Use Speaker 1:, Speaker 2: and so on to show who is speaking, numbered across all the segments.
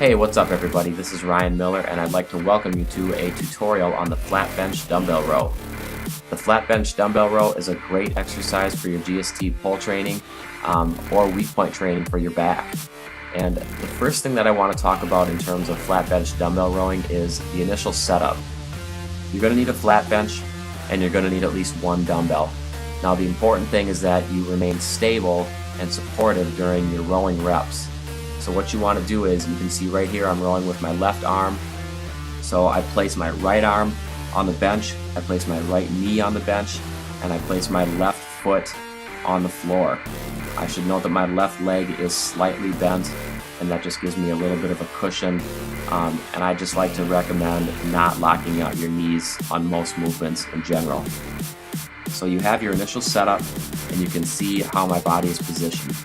Speaker 1: Hey, what's up everybody? This is Ryan Miller and I'd like to welcome you to a tutorial on the Flat Bench Dumbbell Row. The Flat Bench Dumbbell Row is a great exercise for your GST pull training or weak point training for your back. And the first thing that I want to talk about in terms of flat bench dumbbell rowing is the initial setup. You're going to need a flat bench and you're going to need at least one dumbbell. Now the important thing is that you remain stable and supportive during your rowing reps. So what you want to do is, you can see right here I'm rowing with my left arm. So I place my right arm on the bench, I place my right knee on the bench, and I place my left foot on the floor. I should note that my left leg is slightly bent, and that just gives me a little bit of a cushion. And I just like to recommend not locking out your knees on most movements in general. So you have your initial setup, and you can see how my body is positioned.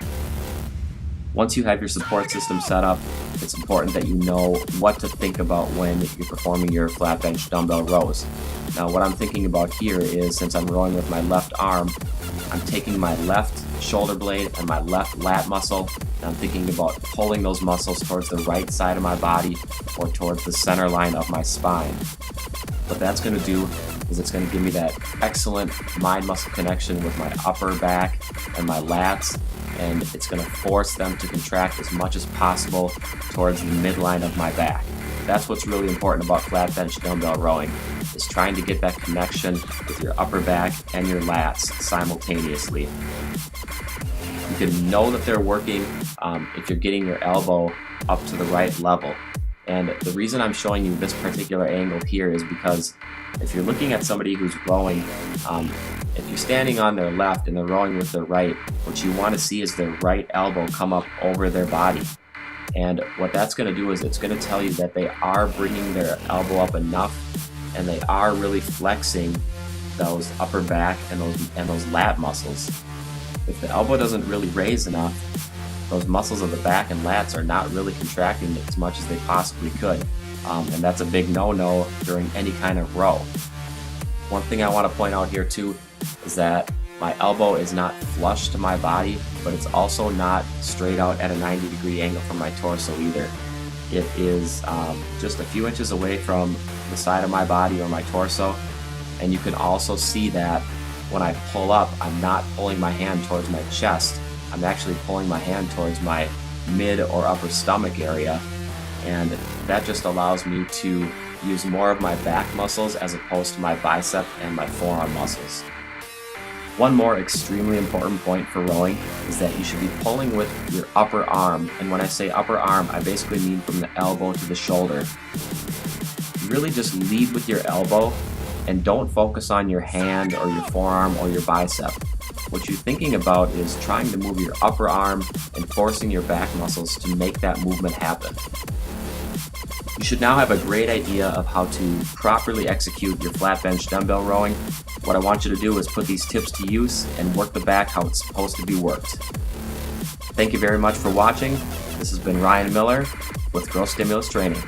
Speaker 1: Once you have your support system set up, it's important that you know what to think about when you're performing your flat bench dumbbell rows. Now what I'm thinking about here is, since I'm rowing with my left arm, I'm taking my left shoulder blade and my left lat muscle, and I'm thinking about pulling those muscles towards the right side of my body or towards the center line of my spine. What that's going to do is it's going to give me that excellent mind-muscle connection with my upper back and my lats, and it's going to force them to contract as much as possible towards the midline of my back. That's what's really important about flat bench dumbbell rowing, is trying to get that connection with your upper back and your lats simultaneously. You can know that they're working if you're getting your elbow up to the right level. And the reason I'm showing you this particular angle here is because if you're looking at somebody who's rowing, if you're standing on their left and they're rowing with their right, what you want to see is their right elbow come up over their body. And what that's going to do is it's going to tell you that they are bringing their elbow up enough and they are really flexing those upper back and those lat muscles. If the elbow doesn't really raise enough, those muscles of the back and lats are not really contracting as much as they possibly could. And that's a big no-no during any kind of row. One thing I want to point out here too is that my elbow is not flush to my body, but it's also not straight out at a 90-degree angle from my torso either. It is just a few inches away from the side of my body or my torso, and you can also see that when I pull up, I'm not pulling my hand towards my chest. I'm actually pulling my hand towards my mid or upper stomach area, and that just allows me to use more of my back muscles as opposed to my bicep and my forearm muscles. One more extremely important point for rowing is that you should be pulling with your upper arm, and when I say upper arm, I basically mean from the elbow to the shoulder. You really just lead with your elbow and don't focus on your hand or your forearm or your bicep. What you're thinking about is trying to move your upper arm and forcing your back muscles to make that movement happen. You should now have a great idea of how to properly execute your flat bench dumbbell rowing. What I want you to do is put these tips to use and work the back how it's supposed to be worked. Thank you very much for watching. This has been Ryan Miller with Growth Stimulus Training.